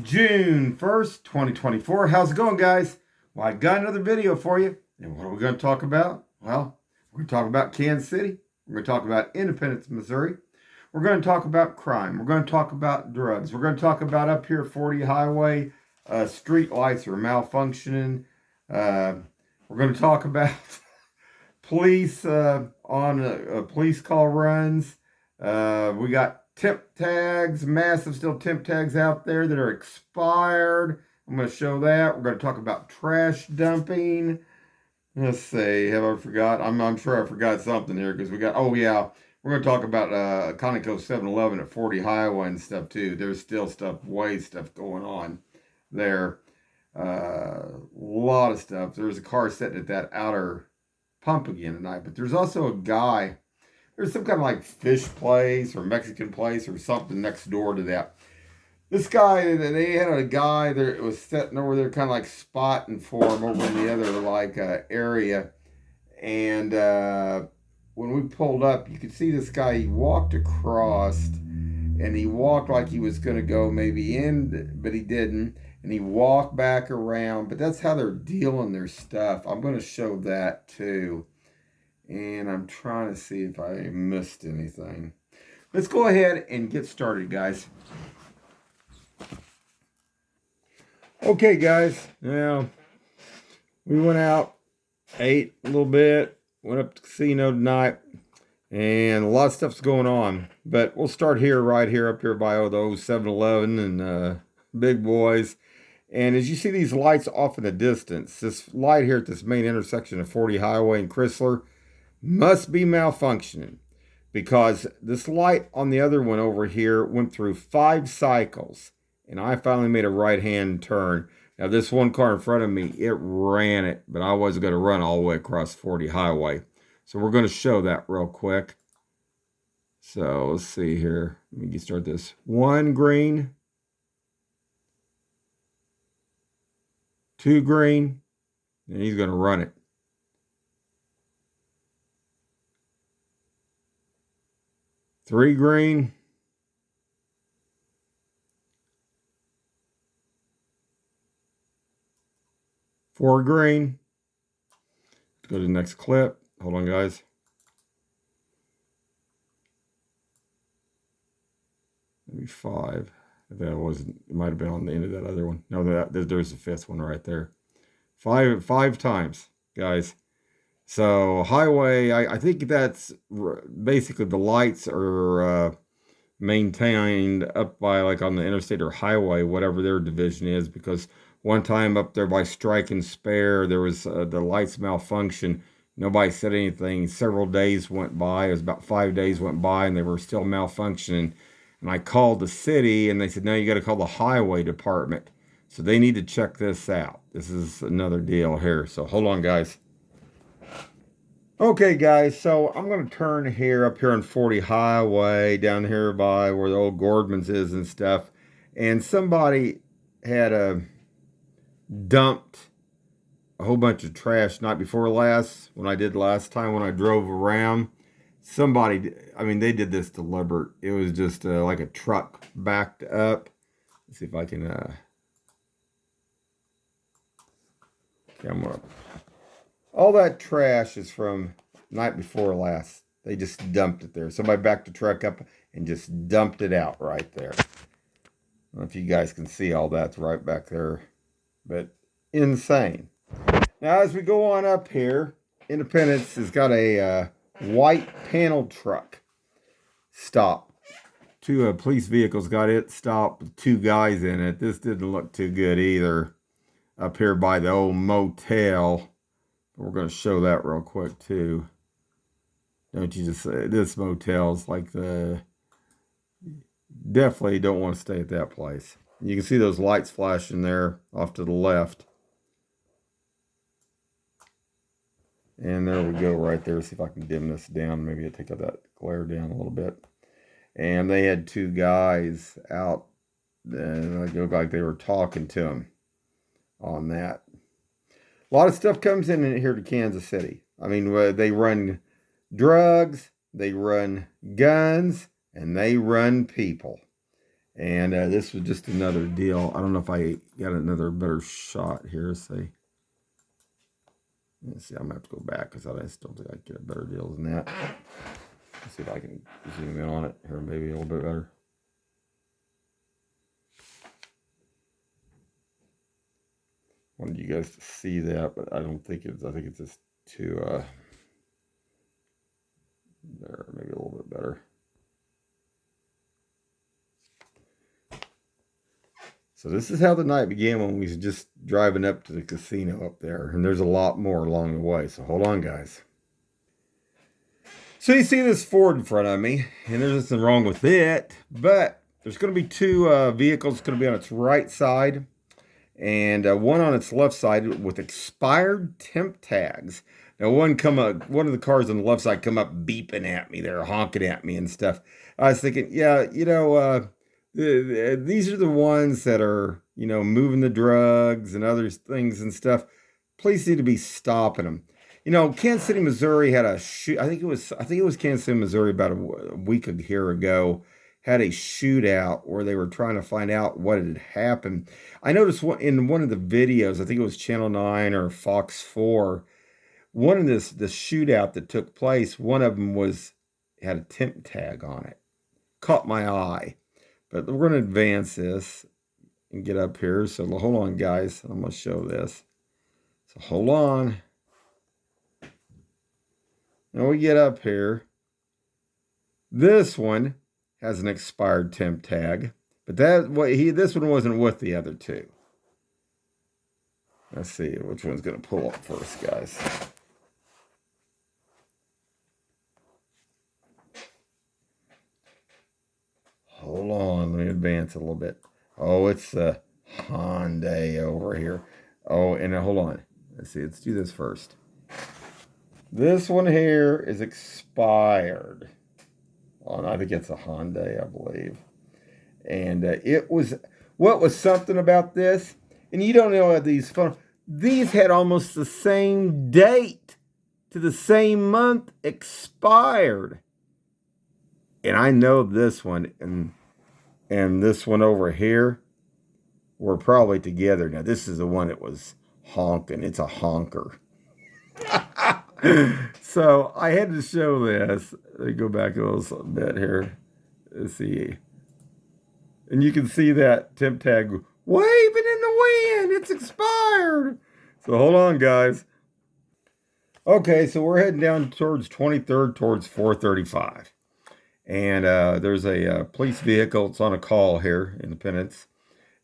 June 1st, 2024. How's it going, guys? Well, I got another video for you. And what are we going to talk about? Well, we're going to talk about Kansas City. We're going to talk about Independence, Missouri. We're going to talk about crime. We're going to talk about drugs. We're going to talk about up here 40 highway. Street lights are malfunctioning. We're going to talk about police on police call runs. We got temp tags, massive still temp tags out there that are expired. I'm going to show that. We're going to talk about trash dumping. Let's see, have I forgot? I'm sure I forgot something here because we got, oh yeah, we're going to talk about Conoco 7-Eleven at 40 Highway and stuff too. There's still stuff going on there. A lot of stuff. There's a car sitting at that outer pump again tonight, but there's also a guy. There's some kind of like fish place or Mexican place or something next door to that. This guy, they had a guy that was sitting over there kind of like spotting for him over in the other like area. And when we pulled up, you could see this guy, he walked across and he walked like he was going to go maybe in, but he didn't. And he walked back around, but that's how they're dealing their stuff. I'm going to show that too. And I'm trying to see if I missed anything. Let's go ahead and get started, guys. Okay, guys. Now, we went out, ate a little bit, went up to the casino tonight, and a lot of stuff's going on. But we'll start here, right here, up here by those 7-Eleven and Big Boys. And as you see these lights off in the distance, this light here at this main intersection of 40 Highway and Chrysler must be malfunctioning because this light on the other one over here went through 5 cycles and I finally made a right-hand turn. Now this one car in front of me, it ran it, but I wasn't going to run all the way across 40 Highway. So we're going to show that real quick. So let's see here. Let me start this. 1 green, 2 green, and he's going to run it. 3 green. 4 green. Let's go to the next clip. Hold on, guys. Maybe 5. If that wasn't, it might have been on the end of that other one. No, there's the 5th one right there. 5 times, guys. So highway, I think that's basically the lights are maintained up by like on the interstate or highway, whatever their division is, because one time up there by Strike and Spare, there was the lights malfunction. Nobody said anything. Several days went by. It was about 5 days went by and they were still malfunctioning. And I called the city and they said, no, you got to call the highway department. So they need to check this out. This is another deal here. So hold on, guys. Okay, guys, so I'm going to turn here up here on 40 Highway, down here by where the old Gordman's is and stuff. And somebody had dumped a whole bunch of trash night before last, when I did last time when I drove around. Somebody, I mean, they did this deliberate. It was just like a truck backed up. Let's see if I can camera up. All that trash is from night before last. They just dumped it there. Somebody backed the truck up and just dumped it out right there. I don't know if you guys can see all that's right back there. But insane. Now as we go on up here, Independence has got a white panel truck stop. 2 police vehicles got it stopped with 2 guys in it. This didn't look too good either. Up here by the old motel. We're going to show that real quick too. Don't you just say this motel's like definitely don't want to stay at that place. You can see those lights flashing there off to the left. And there we go right there. See if I can dim this down. Maybe I'll take that glare down a little bit. And they had 2 guys out and it looked like they were talking to him on that. A lot of stuff comes in here to Kansas City. I mean, they run drugs, they run guns, and they run people. And this was just another deal. I don't know if I got another better shot here. Say, let's see. I'm gonna have to go back because I still think I get a better deal than that. Let's see if I can zoom in on it here, maybe a little bit better. Wanted you guys to see that, but I don't think it's. I think it's just too. There, maybe a little bit better. So this is how the night began when we was just driving up to the casino up there. And there's a lot more along the way. So hold on, guys. So you see this Ford in front of me, and there's nothing wrong with it, but there's going to be two vehicles going to be on its right side and one on its left side with expired temp tags. Now one of the cars on the left side come up beeping at me. They're honking at me and stuff. I was thinking, yeah, these are the ones that are, moving the drugs and other things and stuff. Police need to be stopping them. Kansas City, Missouri had a shoot. I think it was Kansas City, Missouri about a week here ago, had a shootout where they were trying to find out what had happened. I noticed in one of the videos, I think it was Channel 9 or Fox 4, one of the shootout that took place, one of them had a temp tag on it. Caught my eye. But we're going to advance this and get up here. So hold on, guys. I'm going to show this. So hold on. Now we get up here. This one has an expired temp tag, but this one wasn't with the other two. Let's see which one's going to pull up first, guys. Hold on, let me advance a little bit. Oh, it's the Hyundai over here. Oh, and hold on. Let's see, let's do this first. This one here is expired. Oh, I think it's a Hyundai, I believe. And what was something about this? And you don't know these had almost the same date to the same month expired. And I know this one and this one over here were probably together. Now, this is the one that was honking. It's a honker. So I had to show this. Let me go back a little bit here. Let's see. And you can see that temp tag waving in the wind. It's expired. So hold on, guys. Okay, so we're heading down towards 23rd, towards 435. And there's a police vehicle. It's on a call here, Independence.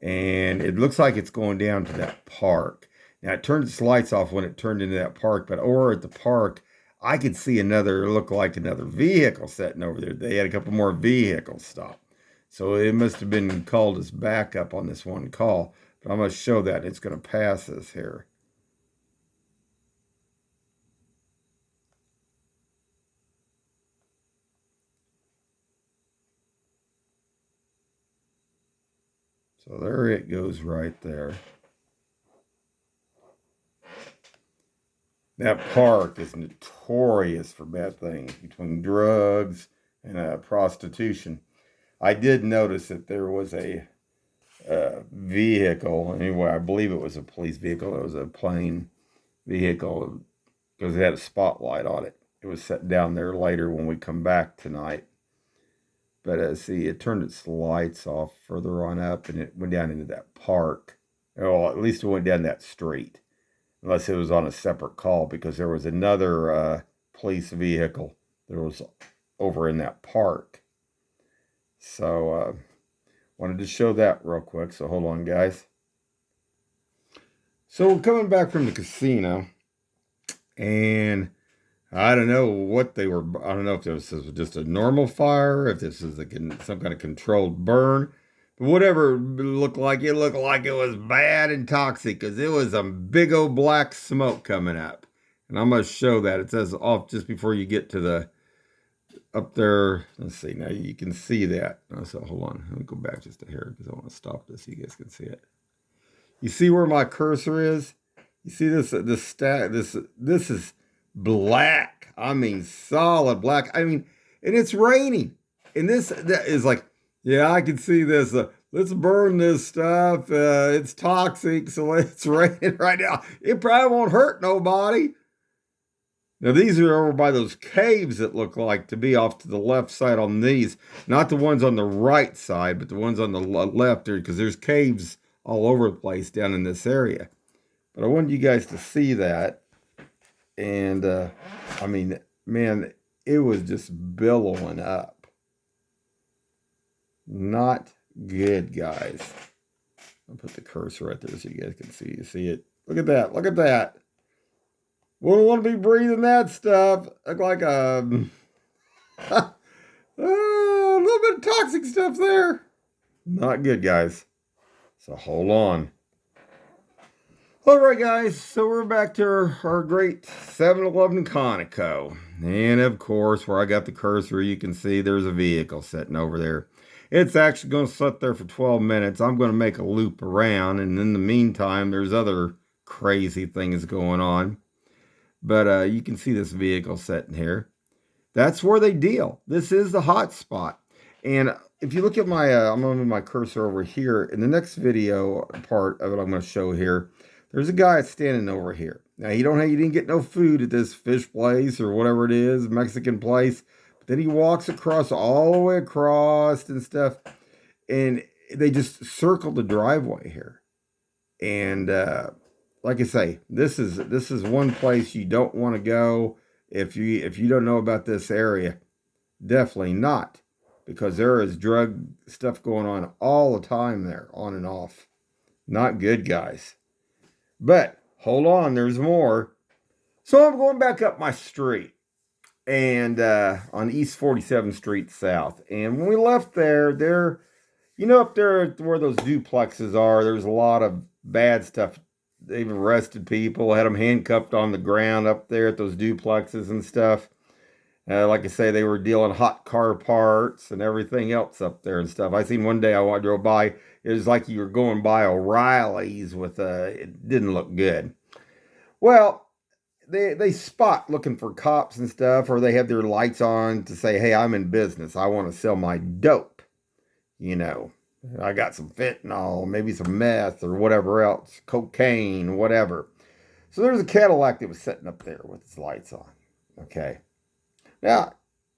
And it looks like it's going down to that park. Now, it turned its lights off when it turned into that park. But over at the park, I could see look like another vehicle sitting over there. They had a couple more vehicles stopped. So it must have been called as backup on this one call. But I'm going to show that. It's going to pass us here. So there it goes right there. That park is notorious for bad things between drugs and prostitution. I did notice that there was a vehicle. Anyway, I believe it was a police vehicle. It was a plain vehicle because it had a spotlight on it. It was set down there later when we come back tonight. But see, it turned its lights off further on up, and it went down into that park. Well, at least it went down that street. Unless it was on a separate call, because there was another police vehicle that was over in that park. So, wanted to show that real quick. So hold on, guys. So we're coming back from the casino, and I don't know what they were. I don't know if this was just a normal fire, if this is some kind of controlled burn. But whatever it looked like it was bad and toxic because it was a big old black smoke coming up. And I'm going to show that. It says off just before you get to up there. Let's see. Now you can see that. So hold on. Let me go back just a hair because I want to stop this so you guys can see it. You see where my cursor is? You see this is black. I mean, solid black. I mean, and it's raining. And that is like, Yeah, I can see this. Let's burn this stuff. It's toxic, so it's raining right now. It probably won't hurt nobody. Now, these are over by those caves that look like to be off to the left side on these. Not the ones on the right side, but the ones on the left there, because there's caves all over the place down in this area. But I wanted you guys to see that. And, I mean, man, it was just billowing up. Not good, guys. I'll put the cursor right there so you guys can see. You see it? Look at that. Look at that. Wouldn't want to be breathing that stuff. Look like a little bit of toxic stuff there. Not good, guys. So hold on. All right, guys. So we're back to our great 7-Eleven Conoco. And of course, where I got the cursor, you can see there's a vehicle sitting over there. It's actually going to sit there for 12 minutes. I'm going to make a loop around. And in the meantime, there's other crazy things going on. But you can see this vehicle sitting here. That's where they deal. This is the hot spot. And if you look at my, I'm going to move my cursor over here. In the next video part of it I'm going to show here, there's a guy standing over here. Now, you didn't get no food at this fish place or whatever it is, Mexican place. But then he walks across all the way across and stuff. And they just circle the driveway here. And like I say, this is one place you don't want to go if you don't know about this area. Definitely not, because there is drug stuff going on all the time there, on and off. Not good, guys. But hold on, there's more. So I'm going back up my street, and on East 47th Street South. And when we left there, up there where those duplexes are, there's a lot of bad stuff. They've arrested people, had them handcuffed on the ground up there at those duplexes and stuff. Like I say, they were dealing hot car parts and everything else up there and stuff. I seen one day I drove by, it was like you were going by O'Reilly's with, it didn't look good. Well, they spot looking for cops and stuff, or they have their lights on to say, hey, I'm in business. I want to sell my dope. I got some fentanyl, maybe some meth or whatever else, cocaine, whatever. So there's a Cadillac that was sitting up there with its lights on. Okay. Now,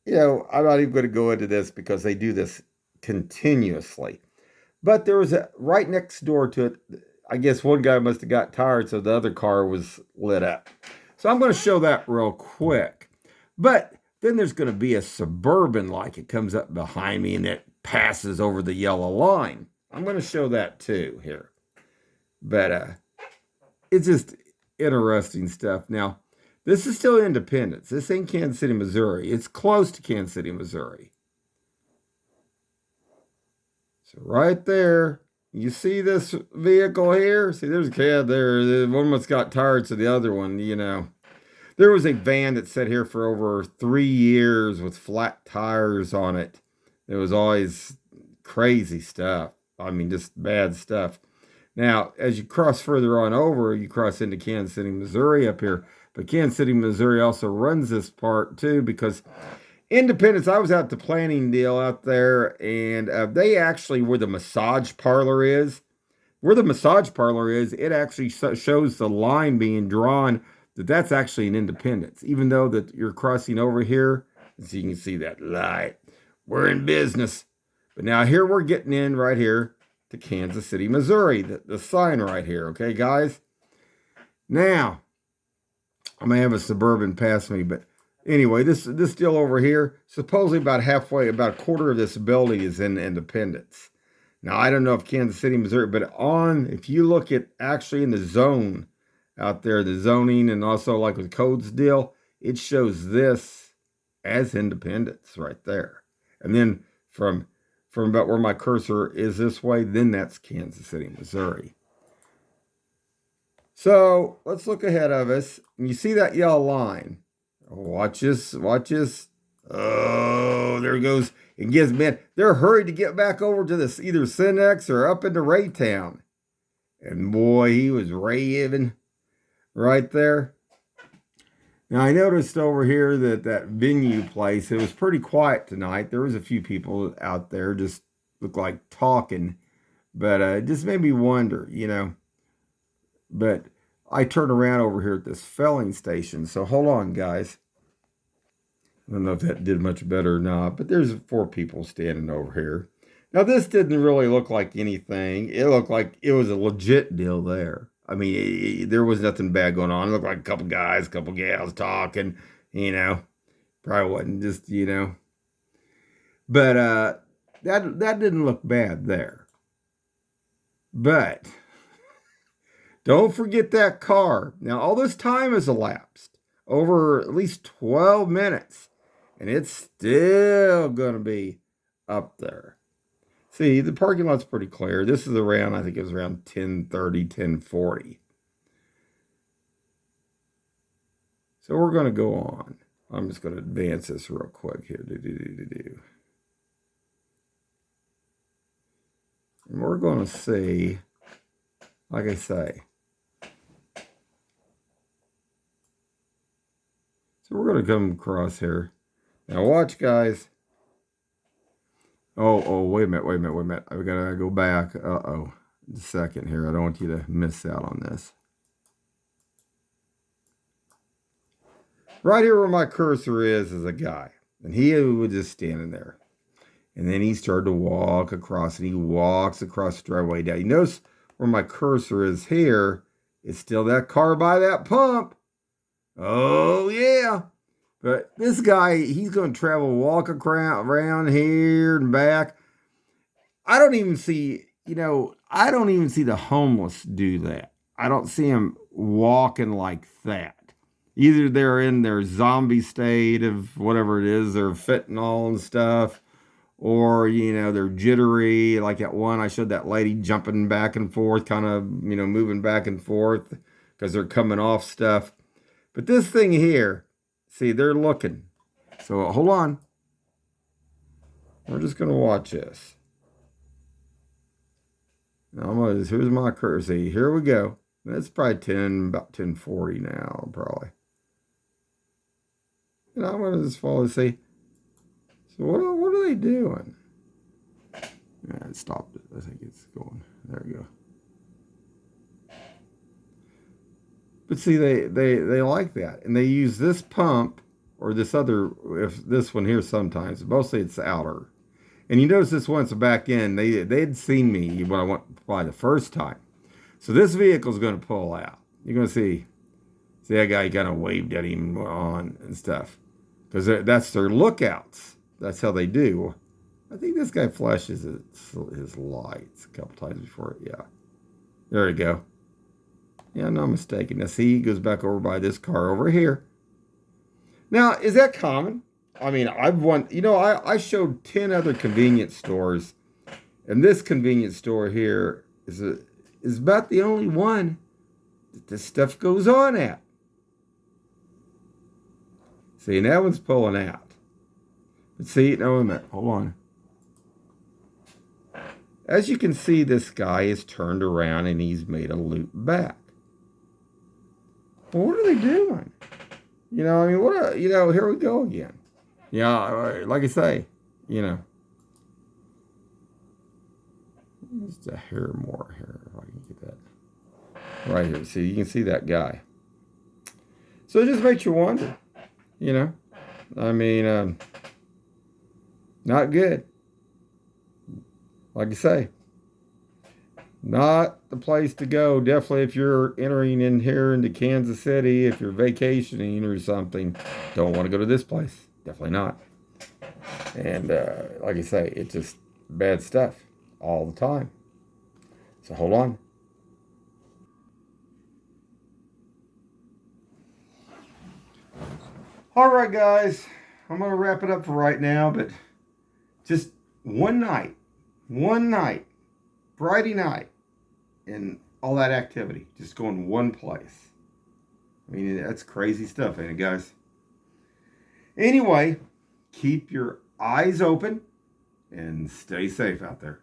I'm not even going to go into this because they do this continuously. But there was right next door to it, I guess one guy must have got tired, so the other car was lit up. So I'm going to show that real quick. But then there's going to be a Suburban like it comes up behind me and it passes over the yellow line. I'm going to show that too here. But it's just interesting stuff. Now, this is still Independence. This ain't Kansas City, Missouri. It's close to Kansas City, Missouri. So right there, you see this vehicle here? See, there's a kid there. One must got tired, so the other one, There was a van that sat here for over 3 years with flat tires on it. It was always crazy stuff. I mean, just bad stuff. Now, as you cross further on over, you cross into Kansas City, Missouri up here. But Kansas City, Missouri also runs this part too, because Independence, I was at the planning deal out there, and they actually, where the massage parlor is, it actually shows the line being drawn that's actually an Independence, even though that you're crossing over here, so you can see that light. We're in business. But now here we're getting in right here to Kansas City, Missouri, the sign right here, okay, guys? Now, I may have a Suburban pass me, but anyway, this deal over here, supposedly about halfway, about a quarter of this building is in Independence. Now, I don't know if Kansas City, Missouri, but if you look at actually in the zone out there, the zoning, and also like with codes deal, it shows this as Independence right there. And then from about where my cursor is this way, then that's Kansas City, Missouri. So let's look ahead of us. And you see that yellow line. Watch this. Oh, there it goes. It gives, man, they're hurried to get back over to this either Cinex or up into Raytown. And boy, he was raving right there. Now, I noticed over here that venue place, it was pretty quiet tonight. There was a few people out there just look like talking, but it just made me wonder, you know. But I turned around over here at this filling station. So hold on, guys. I don't know if that did much better or not, but there's 4 people standing over here. Now, this didn't really look like anything. It looked like it was a legit deal there. I mean, there was nothing bad going on. It looked like a couple guys, a couple gals talking, you know. Probably wasn't just, you know. But that didn't look bad there. But don't forget that car. Now, all this time has elapsed, over at least 12 minutes, and it's still going to be up there. See, the parking lot's pretty clear. This is around, I think it was around 10:30, 10:40. So we're going to go on. I'm just going to advance this real quick here. And we're going to see, like I say, so we're going to come across here. Now watch, guys. Oh, wait a minute. I've got to go back. Uh-oh. Just a second here. I don't want you to miss out on this. Right here where my cursor is a guy. And he was just standing there. And then he started to walk across, and he walks across the driveway down. You notice where my cursor is here, it's still that car by that pump. Oh, yeah. But this guy, he's going to walk around here and back. I don't even see, I don't even see the homeless do that. I don't see them walking like that. Either they're in their zombie state of whatever it is, they're fentanyl and stuff, or, they're jittery. Like that one, I showed that lady jumping back and forth, kind of, moving back and forth because they're coming off stuff. But this thing here, see, they're looking. So hold on. We're just going to watch this. Now here's my cursor. See, here we go. That's probably about 10:40 now, probably. And I'm going to just follow and see. So what are they doing? Yeah, it stopped it. I think it's going. There we go. But see, they like that. And they use this pump or this other, if this one here sometimes, mostly it's outer. And you notice this one's back in. They'd seen me when I went by the first time. So this vehicle's going to pull out. You're going to see that guy kind of waved at him on and stuff. Because that's their lookouts. That's how they do. I think this guy flashes his lights a couple times before. Yeah. There we go. Yeah, no mistaken. Now, see, he goes back over by this car over here. Now, is that common? I mean, I showed 10 other convenience stores, and this convenience store here is about the only one that this stuff goes on at. See, and that one's pulling out. But see, no, wait a minute, hold on. As you can see, this guy is turned around and he's made a loop back. Well, what are they doing? Here we go again. Yeah, like I say, just a hair more here, if I can get that. Right here, see, you can see that guy. So it just makes you wonder, not good. Like I say, not the place to go. Definitely if you're entering in here into Kansas City, if you're vacationing or something, don't want to go to this place. Definitely not. And like I say, it's just bad stuff all the time. So hold on. All right, guys. I'm going to wrap it up for right now, but just one night, Friday night, and all that activity, just going one place. I mean, that's crazy stuff, ain't it, guys? Anyway, keep your eyes open and stay safe out there.